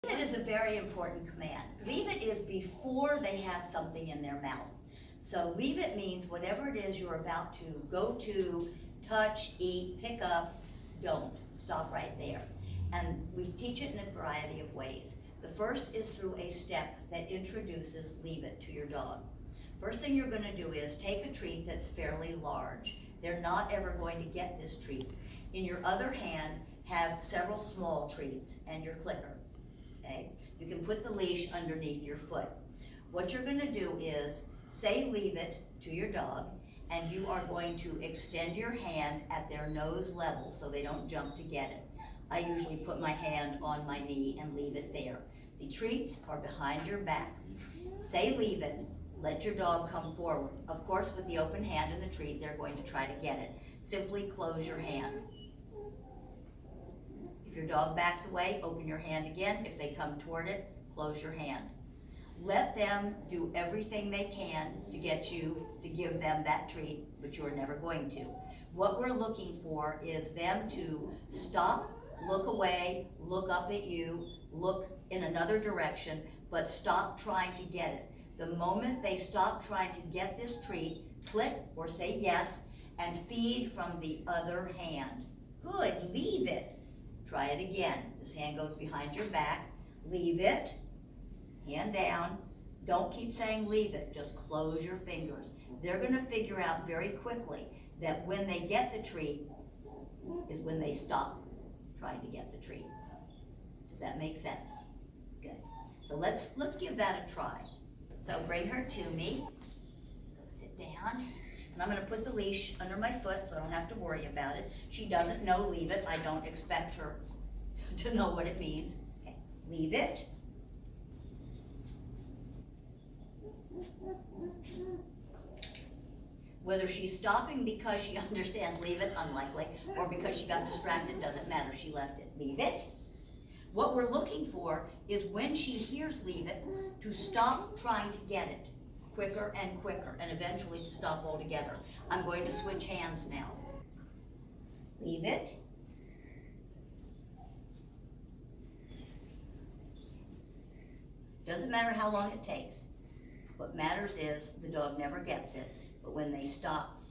Leave it is a very important command. Leave it is before they have something in their mouth. So leave it means whatever it is you're about to go to, touch, eat, pick up, don't. Stop right there. And we teach it in a variety of ways. The first is through a step that introduces leave it to your dog. First thing you're going to do is take a treat that's fairly large. They're not ever going to get this treat. In your other hand, have several small treats and your clicker. Okay? You can put the leash underneath your foot. What you're going to do is say leave it to your dog, and you are going to extend your hand at their nose level so they don't jump to get it. I usually put my hand on my knee and leave it there. The treats are behind your back. Say leave it, let your dog come forward. Of course, with the open hand and the treat, they're going to try to get it. Simply close your hand. If your dog backs away, open your hand again. If they come toward it, close your hand. Let them do everything they can to get you to give them that treat, but you're never going to. What we're looking for is them to stop, look away, look up at you, look in another direction, but stop trying to get it. The moment they stop trying to get this treat, click or say yes, and feed from the other hand. Good, leave it. Try it again. This hand goes behind your back. Leave it. Hand down. Don't keep saying leave it. Just close your fingers. They're going to figure out very quickly that when they get the treat is when they stop trying to get the treat. Does that make sense? Good. So let's give that a try. So bring her to me. Go sit down. And I'm going to put the leash under my foot so I don't have to worry about it. She doesn't know leave it. I don't expect her to know what it means. Okay. Leave it. Whether she's stopping because she understands leave it, unlikely, or because she got distracted, doesn't matter. She left it. Leave it. What we're looking for is when she hears leave it, to stop trying to get it quicker and quicker, and eventually to stop altogether. I'm going to switch hands now. Leave it. Doesn't matter how long it takes. What matters is the dog never gets it, but when they stop,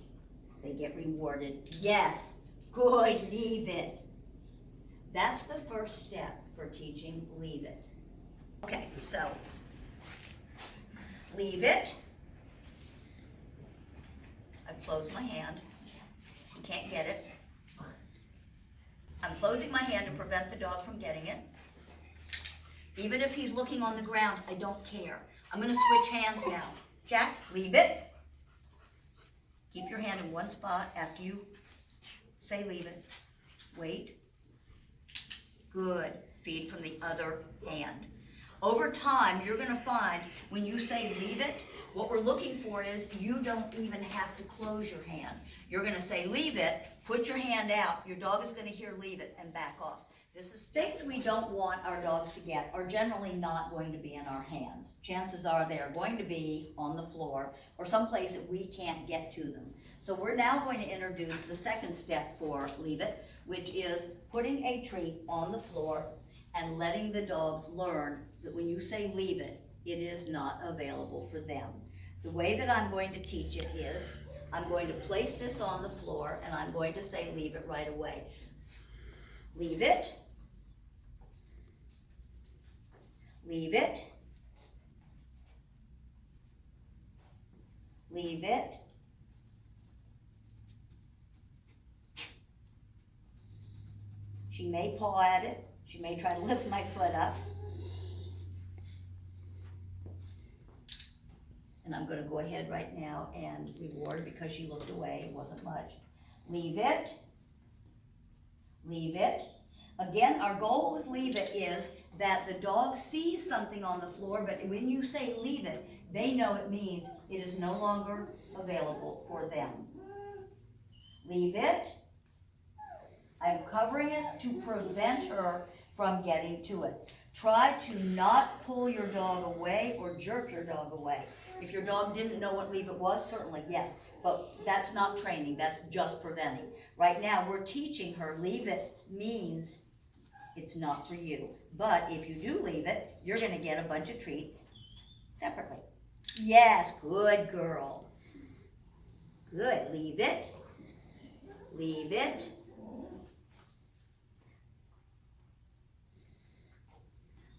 they get rewarded. Yes, good, leave it. That's the first step for teaching leave it. Okay, so leave it. I've closed my hand. You can't get it. I'm closing my hand to prevent the dog from getting it. Even if he's looking on the ground, I don't care. I'm going to switch hands now. Jack, leave it. Keep your hand in one spot after you say leave it. Wait. Good. Feed from the other hand. Over time, you're going to find when you say leave it, what we're looking for is you don't even have to close your hand. You're going to say leave it, put your hand out, your dog is going to hear leave it and back off. This is things we don't want our dogs to get are generally not going to be in our hands. Chances are they're going to be on the floor or someplace that we can't get to them. So we're now going to introduce the second step for leave it, which is putting a treat on the floor and letting the dogs learn that when you say leave it, it is not available for them. The way that I'm going to teach it is I'm going to place this on the floor and I'm going to say leave it right away. Leave it. Leave it. Leave it. She may paw at it. She may try to lift my foot up. And I'm going to go ahead right now and reward because she looked away. It wasn't much. Leave it. Leave it. Again, our goal with leave it is that the dog sees something on the floor, but when you say leave it, they know it means it is no longer available for them. Leave it. I'm covering it to prevent her from getting to it. Try to not pull your dog away or jerk your dog away. If your dog didn't know what leave it was, certainly yes, but that's not training, that's just preventing. Right now, we're teaching her leave it means it's not for you. But if you do leave it, you're gonna get a bunch of treats separately. Yes, good girl. Good, leave it. Leave it.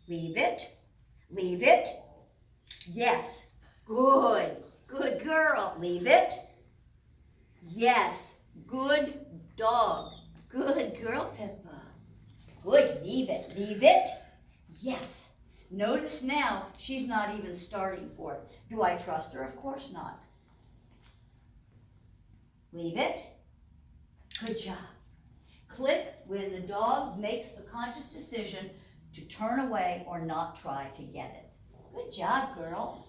Leave it. Leave it. Yes, good. Good girl. Leave it. Yes, good dog. Good girl, Pippa. Good, leave it. Leave it. Yes. Notice now, she's not even starting for it. Do I trust her? Of course not. Leave it. Good job. Click when the dog makes the conscious decision to turn away or not try to get it. Good job, girl.